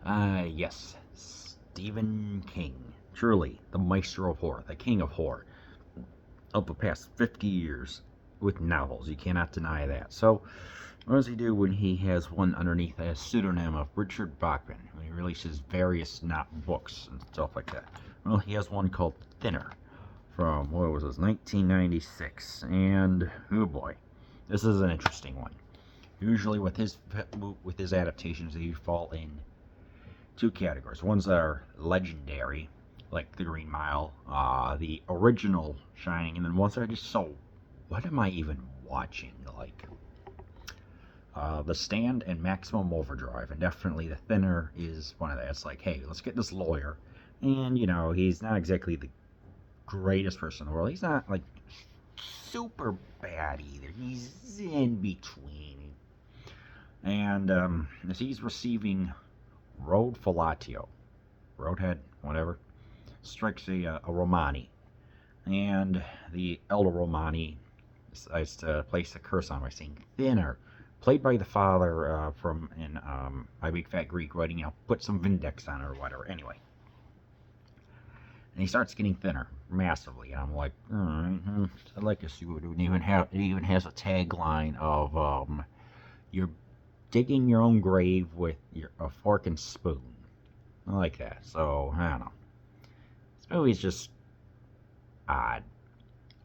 Yes, Stephen King. Truly, the maestro of horror, the king of horror of the past 50 years with novels. You cannot deny that. So, what does he do when he has one underneath a pseudonym of Richard Bachman, when he releases various not books and stuff like that? Well, he has one called Thinner from, what was this, 1996. And, oh boy, this is an interesting one. Usually with his adaptations, they fall in two categories. Ones that are legendary, like The Green Mile, the original Shining, and then ones that are just so, what am I even watching? Like, The Stand and Maximum Overdrive, and definitely The Thinner is one of that. It's like, hey, let's get this lawyer, and he's not exactly the greatest person in the world. He's not like super bad either. He's in between, and as he's receiving Road Fellatio, Roadhead, whatever, strikes a Romani, and the elder Romani decides to place a curse on by saying thinner, played by the father from in My Big Fat Greek Wedding. Put some Vindex on it or whatever. Anyway, and he starts getting thinner massively, and I'm like, all right, I'd like to see what it even has a tagline of you're digging your own grave with a fork and spoon. I like that. So I don't know. This movie's just odd.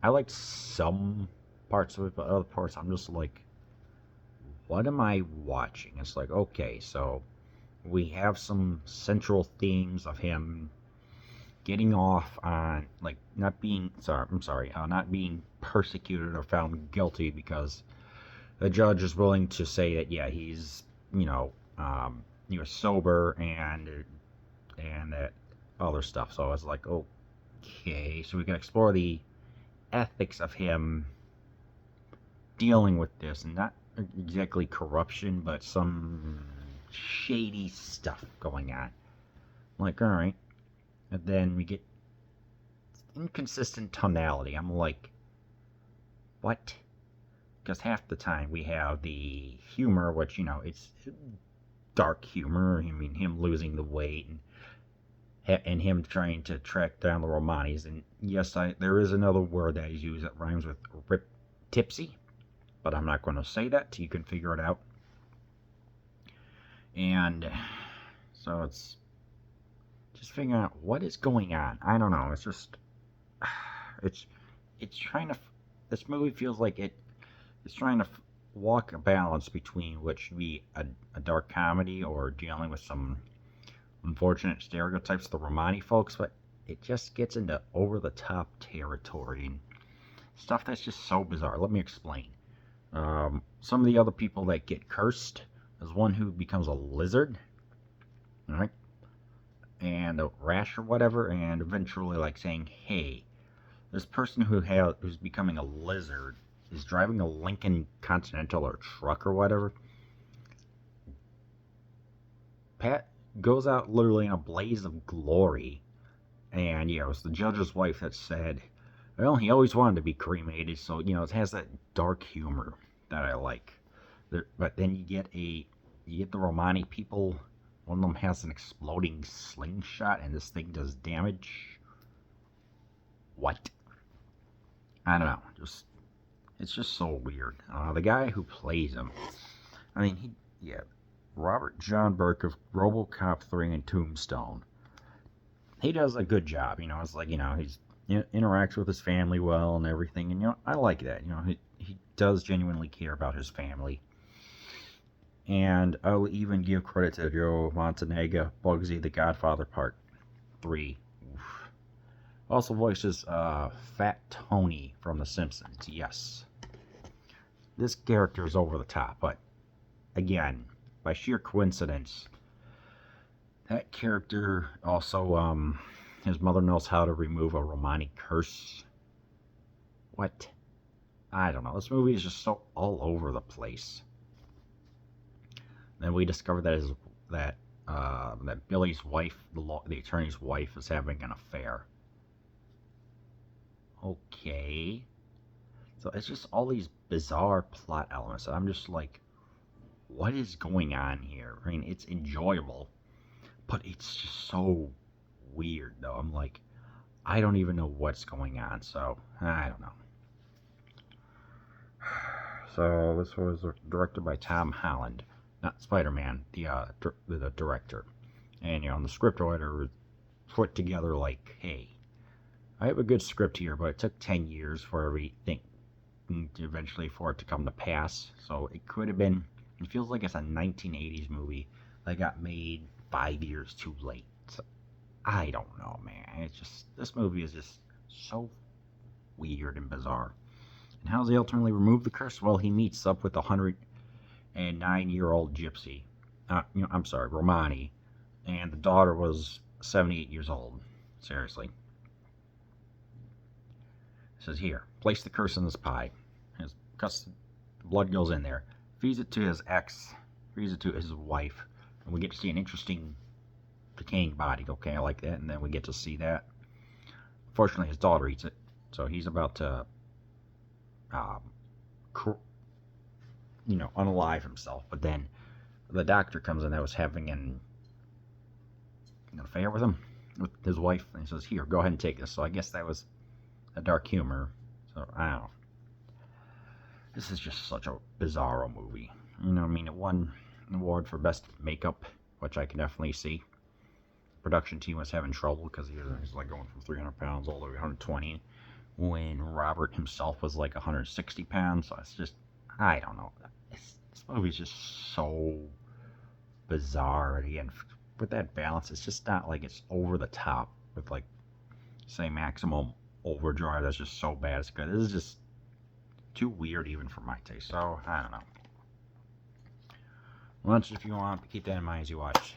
I liked some parts of it, but other parts I'm just like, what am I watching? It's like, okay, so we have some central themes of him getting off on, like, not being persecuted or found guilty because the judge is willing to say that, yeah, he's, he was sober and that other stuff. So I was like, okay, so we can explore the ethics of him dealing with this, and not exactly corruption, but some shady stuff going on. I'm like, all right. And then we get inconsistent tonality. I'm like, what? Because half the time we have the humor, which, it's dark humor. I mean, him losing the weight and him trying to track down the Romanis. And yes, there is another word that is used that rhymes with tipsy, but I'm not going to say that till you can figure it out. And so it's just figuring out what is going on. I don't know. It's just, it's trying to. This movie feels like it's trying to walk a balance between which should be a dark comedy or dealing with some unfortunate stereotypes of the Romani folks, but it just gets into over the top territory and stuff that's just so bizarre. Let me explain. Some of the other people that get cursed, there's one who becomes a lizard, right? And a rash or whatever, and eventually like saying, hey, this person who's becoming a lizard is driving a Lincoln Continental or truck or whatever. Pat goes out literally in a blaze of glory, and it was the judge's wife that said, well, he always wanted to be cremated, so it has that dark humor that I like. But then you get the Romani people. One of them has an exploding slingshot, and this thing does damage. What? I don't know. It's just so weird. The guy who plays him, I mean, Robert John Burke of RoboCop 3 and Tombstone. He does a good job. It's like, he's interacts with his family well and everything, and I like that. He does genuinely care about his family. And I'll even give credit to Joe Montanaga, Bugsy the Godfather Part 3. Oof. Also voices Fat Tony from The Simpsons. Yes. This character is over the top, but again, by sheer coincidence, that character also, his mother knows how to remove a Romani curse. What? I don't know. This movie is just so all over the place. Then we discover that Billy's wife, the attorney's wife, is having an affair. Okay. So it's just all these bizarre plot elements. I'm just like, what is going on here? I mean, it's enjoyable, But it's just so weird, though. I'm like, I don't even know what's going on, so I don't know. So this was directed by Tom Holland, not Spider-Man, the director. And the script writer put together like, hey, I have a good script here, but it took 10 years for everything eventually for it to come to pass. So it could have been. It feels like it's a 1980s movie that got made 5 years too late. So, I don't know, man. It's just this movie is just so weird and bizarre. And how does he ultimately remove the curse? Well, he meets up with a 109-year-old gypsy. I'm sorry, Romani, and the daughter was 78 years old. Seriously. It says here, place the curse in this pie. His blood goes in there. Feeds it to his ex. Feeds it to his wife, and we get to see an interesting decaying body. Okay, I like that. And then we get to see that. Fortunately, his daughter eats it, so he's about to, unalive himself. But then the doctor comes in that was having an affair with him, with his wife, and he says, "Here, go ahead and take this." So I guess that was a dark humor. So I don't know. This is just such a bizarro movie. It won an award for best makeup, which I can definitely see. Production team was having trouble because he's like going from 300 pounds all the way to 120, when Robert himself was like 160 pounds. So it's just, I don't know. This movie's just so bizarre. Again, with that balance, it's just not like it's over the top with like, say, Maximum Overdrive. That's just so bad. It's good. This is just too weird even for my taste. So I don't know. Well, that's if you want to keep that in mind as you watch.